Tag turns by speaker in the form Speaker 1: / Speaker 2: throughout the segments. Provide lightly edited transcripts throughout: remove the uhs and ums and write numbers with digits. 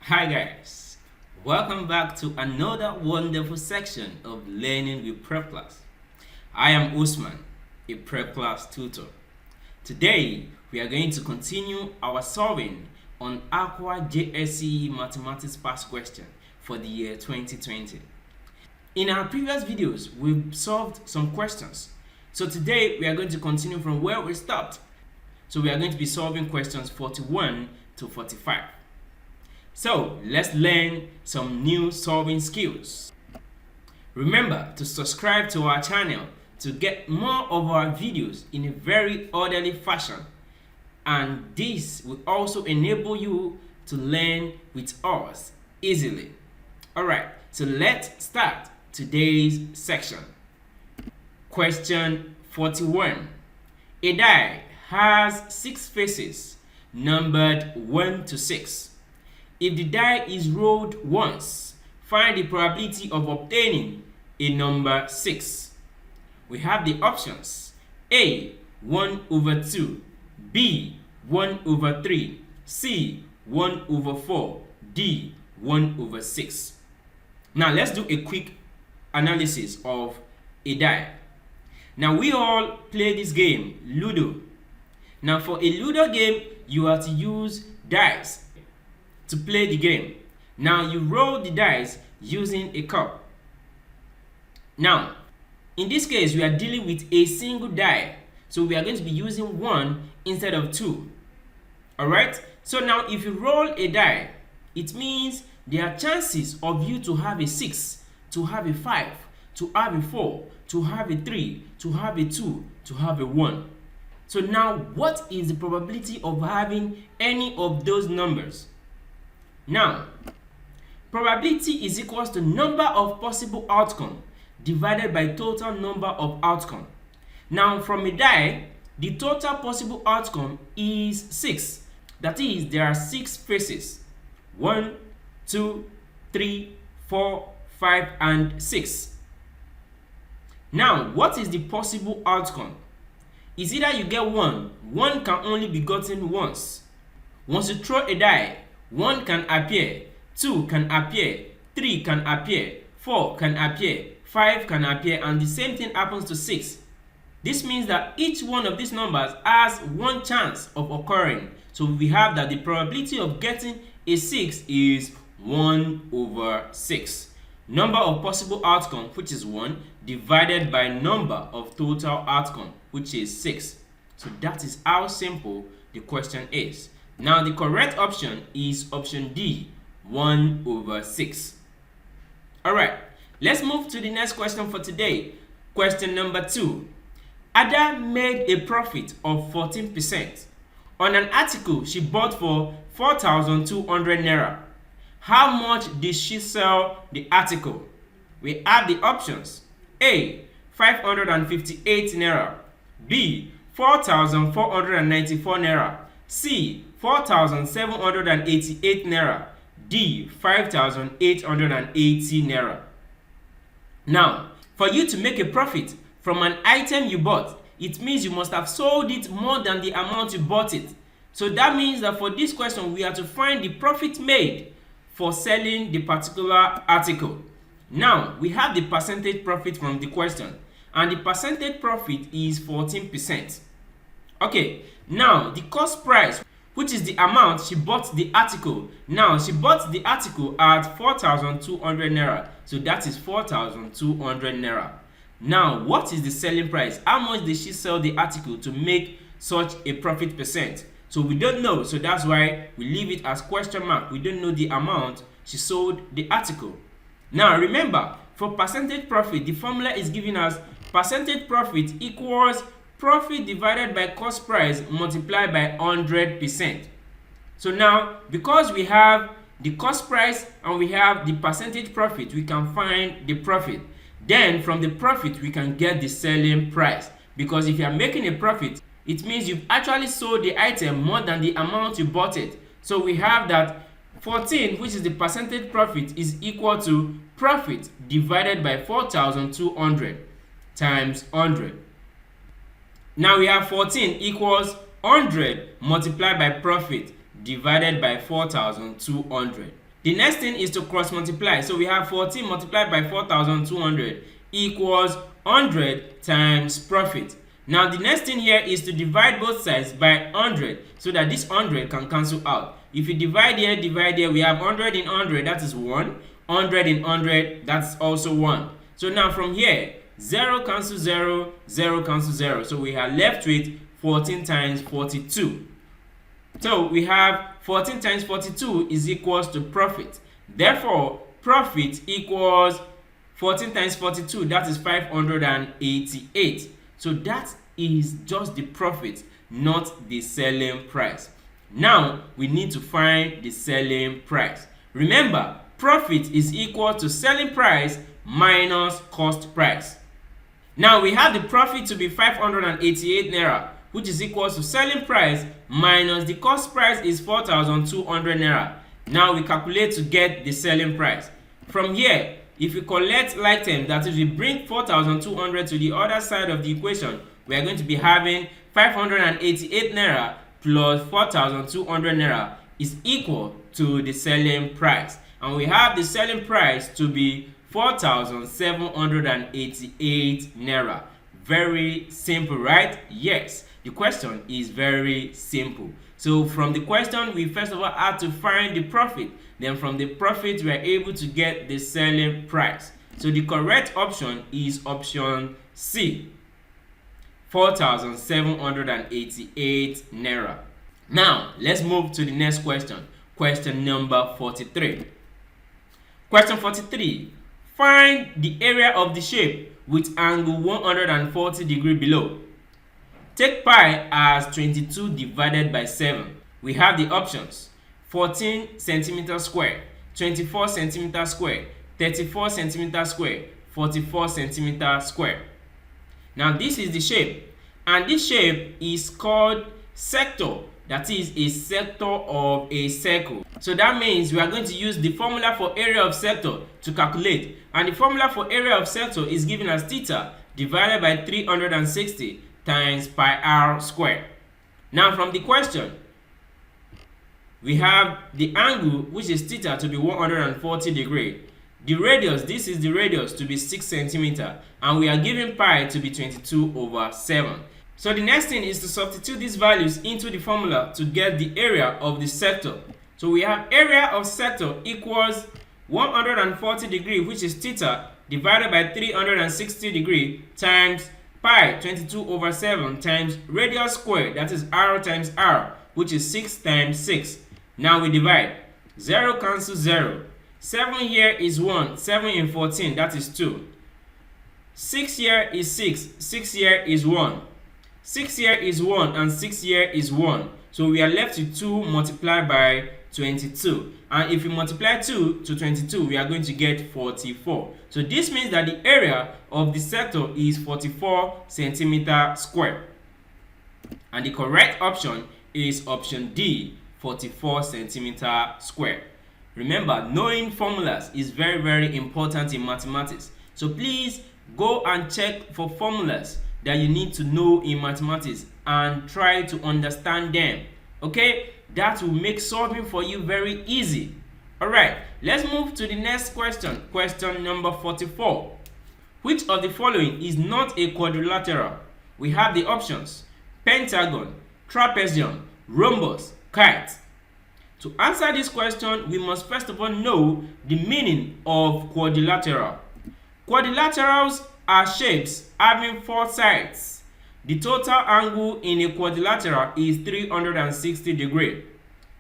Speaker 1: Hi guys, welcome back to another wonderful section of Learning with PrepClass. I am Usman, a PrepClass tutor. Today we are going to continue our solving on AKWA JSCE Mathematics Past Question for the year 2020. In our previous videos, we've solved some questions. So today we are going to continue from where we stopped. So we are going to be solving questions 41 to 45. So let's learn some new solving skills. Remember to subscribe to our channel to get more of our videos in a very orderly fashion, and this will also enable you to learn with us easily. Alright, so let's start today's section. Question 41. A die has 6 faces numbered 1 to 6. If the die is rolled once, find the probability of obtaining a number 6. We have the options: A, 1 over 2, B, 1 over 3, C, 1 over 4, D, 1 over 6. Now let's do a quick analysis of a die. Now we all play this game, Ludo. Now for a Ludo game, you have to use dice to play the game. Now you roll the dice using a cup. Now in this case we are dealing with a single die, so we are going to be using 1 instead of 2. Alright, so now if you roll a die, it means there are chances of you to have a 6, to have a 5, to have a 4, to have a 3, to have a 2, to have a 1. So now what is the probability of having any of those numbers? Now, probability is equals to number of possible outcome divided by total number of outcome. Now, from a die, the total possible outcome is 6. That is, there are 6 faces. 1, 2, 3, 4, 5, and 6. Now, what is the possible outcome? Is either you get 1. 1 can only be gotten once. Once you throw a die, 1 can appear, 2 can appear, 3 can appear, 4 can appear, 5 can appear, and the same thing happens to 6. This means that each one of these numbers has 1 chance of occurring. So we have that the probability of getting a 6 is 1 over 6. Number of possible outcome, which is 1, divided by number of total outcome, which is 6. So that is how simple the question is. Now the correct option is option D, 1 over 6. Alright, let's move to the next question for today. Question number 2. Ada made a profit of 14% on an article she bought for 4,200 naira. How much did she sell the article? We have the options: A, 558 naira, B, 4,494 naira, C, 4,788 naira, D, 5,880 naira. Now, for you to make a profit from an item you bought, it means you must have sold it more than the amount you bought it. So that means that for this question, we have to find the profit made for selling the particular article. Now, we have the percentage profit from the question, and the percentage profit is 14%. Okay, now the cost price, which is the amount she bought the article. Now, she bought the article at 4,200 naira. So that is 4,200 naira. Now, what is the selling price? How much did she sell the article to make such a profit percent? So we don't know. So that's why we leave it as question mark. We don't know the amount she sold the article. Now, remember, for percentage profit, the formula is giving us percentage profit equals profit divided by cost price multiplied by 100%. So now, because we have the cost price and we have the percentage profit, we can find the profit. Then from the profit, we can get the selling price. Because if you are making a profit, it means you've actually sold the item more than the amount you bought it. So we have that 14, which is the percentage profit, is equal to profit divided by 4,200 times 100. Now we have 14 equals 100 multiplied by profit divided by 4,200. The next thing is to cross multiply. So we have 14 multiplied by 4,200 equals 100 times profit. Now the next thing here is to divide both sides by 100 so that this 100 can cancel out. If you divide here, we have 100 in 100, that is 1. 100 in 100, that's also 1. So now from here, 0 cancels 0, 0 cancels 0. So we are left with 14 times 42. So we have 14 times 42 is equals to profit. Therefore, profit equals 14 times 42, that is 588. So that is just the profit, not the selling price. Now, we need to find the selling price. Remember, profit is equal to selling price minus cost price. Now, we have the profit to be 588 naira, which is equal to selling price minus the cost price is 4,200 naira. Now, we calculate to get the selling price. From here, if we collect like terms, that is, we bring 4,200 to the other side of the equation, we are going to be having 588 naira plus 4,200 naira is equal to the selling price. And we have the selling price to be 4,788 naira. Very simple, right? Yes, the question is very simple. So from the question, we first of all had to find the profit. Then from the profit, we are able to get the selling price. So the correct option is option C, 4,788 naira. Now, let's move to the next question. Question number 43. Question 43. Find the area of the shape with angle 140 degrees below. Take pi as 22 divided by 7. We have the options: 14 centimeter square, 24 centimeter square, 34 centimeter square, 44 centimeter square. Now this is the shape, and this shape is called sector. That is a sector of a circle. So that means we are going to use the formula for area of sector to calculate, and the formula for area of sector is given as theta divided by 360 times pi r square. Now from the question, we have the angle, which is theta, to be 140 degrees. The radius, this is the radius, to be 6 centimeter, and we are given pi to be 22 over 7. So the next thing is to substitute these values into the formula to get the area of the sector. So we have area of sector equals 140 degrees, which is theta, divided by 360 degrees times pi 22 over 7 times radius squared, that is r times r, which is 6 times 6. Now we divide. 0 cancels 0. 7 here is 1. 7 in 14, that is 2. 6 here is 6. 6 here is 1. 6 here is 1 and 6 here is 1. So we are left with 2 multiplied by 22. And if we multiply 2 to 22, we are going to get 44. So this means that the area of the sector is 44 centimeter square. And the correct option is option D, 44 centimeter square. Remember, knowing formulas is very, very important in mathematics. So please go and check for formulas that you need to know in mathematics and try to understand them. Okay, that will make solving for you very easy. All right, let's move to the next question. Question number 44. Which of the following is not a quadrilateral? We have the options: pentagon, trapezium, rhombus, kite. To answer this question, we must first of all know the meaning of quadrilateral. Quadrilaterals are shapes having 4 sides. The total angle in a quadrilateral is 360 degrees.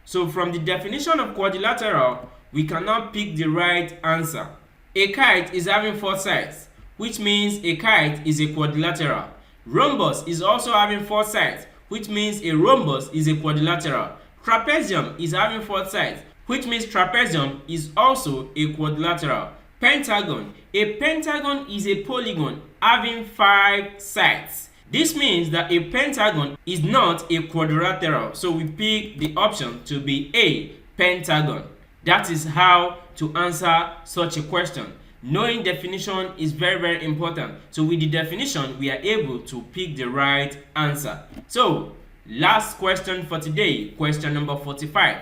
Speaker 1: So from the definition of quadrilateral, we cannot pick the right answer. A kite is having 4 sides, which means a kite is a quadrilateral. Rhombus is also having 4 sides, which means a rhombus is a quadrilateral. Trapezium is having 4 sides, which means trapezium is also a quadrilateral. Pentagon. A pentagon is a polygon having 5 sides. This means that a pentagon is not a quadrilateral. So we pick the option to be A, pentagon. That is how to answer such a question. Knowing definition is very, very important. So with the definition, we are able to pick the right answer. So last question for today, question number 45.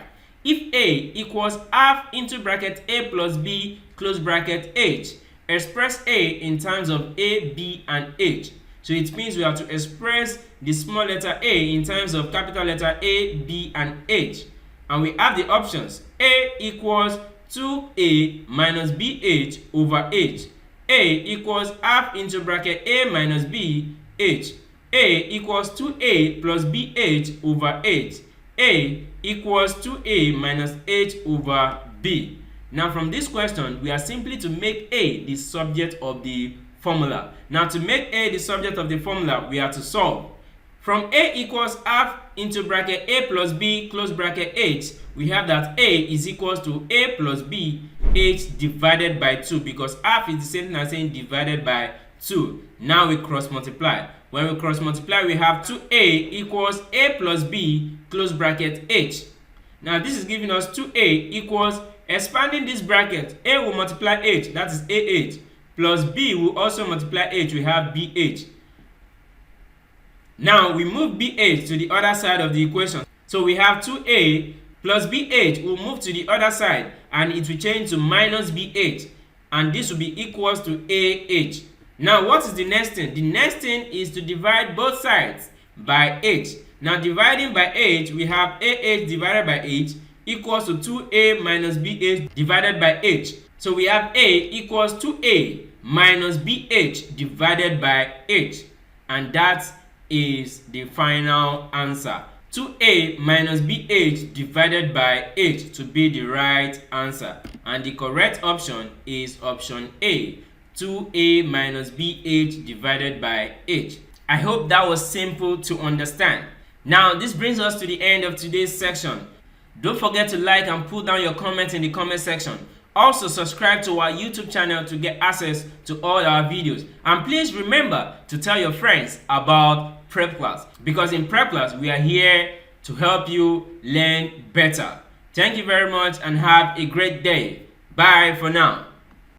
Speaker 1: if A equals half into bracket A plus B close bracket H, express A in terms of A, B, and H. So it means we have to express the small letter A in terms of capital letter A, B, and H. And we have the options. A equals 2A minus BH over H. A equals half into bracket A minus B, H. A equals 2A plus BH over H. A equals 2A minus H over B. Now from this question, we are simply to make A the subject of the formula. Now to make A the subject of the formula, we have to solve. From A equals half into bracket A plus B close bracket H, we have that A is equals to A plus B H divided by 2, because half is the same thing as saying divided by 2. Now we cross multiply. When we cross multiply, we have 2A equals A plus B close bracket H. Now this is giving us 2A equals, expanding this bracket, A will multiply H, that is AH, plus B will also multiply H, we have BH. Now we move BH to the other side of the equation. So we have 2A plus BH will move to the other side and it will change to minus BH, and this will be equals to AH. Now what is the next thing? The next thing is to divide both sides by H. Now dividing by H, we have AH divided by H equals to 2A minus BH divided by H. So we have A equals 2A minus BH divided by H, and that is the final answer. 2A minus BH divided by H to be the right answer, and the correct option is option A, 2A minus BH divided by H. I hope that was simple to understand. Now this brings us to the end of today's section. Don't forget to like and put down your comments in the comment section. Also subscribe to our YouTube channel to get access to all our videos. And please remember to tell your friends about PrepClass, because in PrepClass we are here to help you learn better. Thank you very much and have a great day. Bye for now.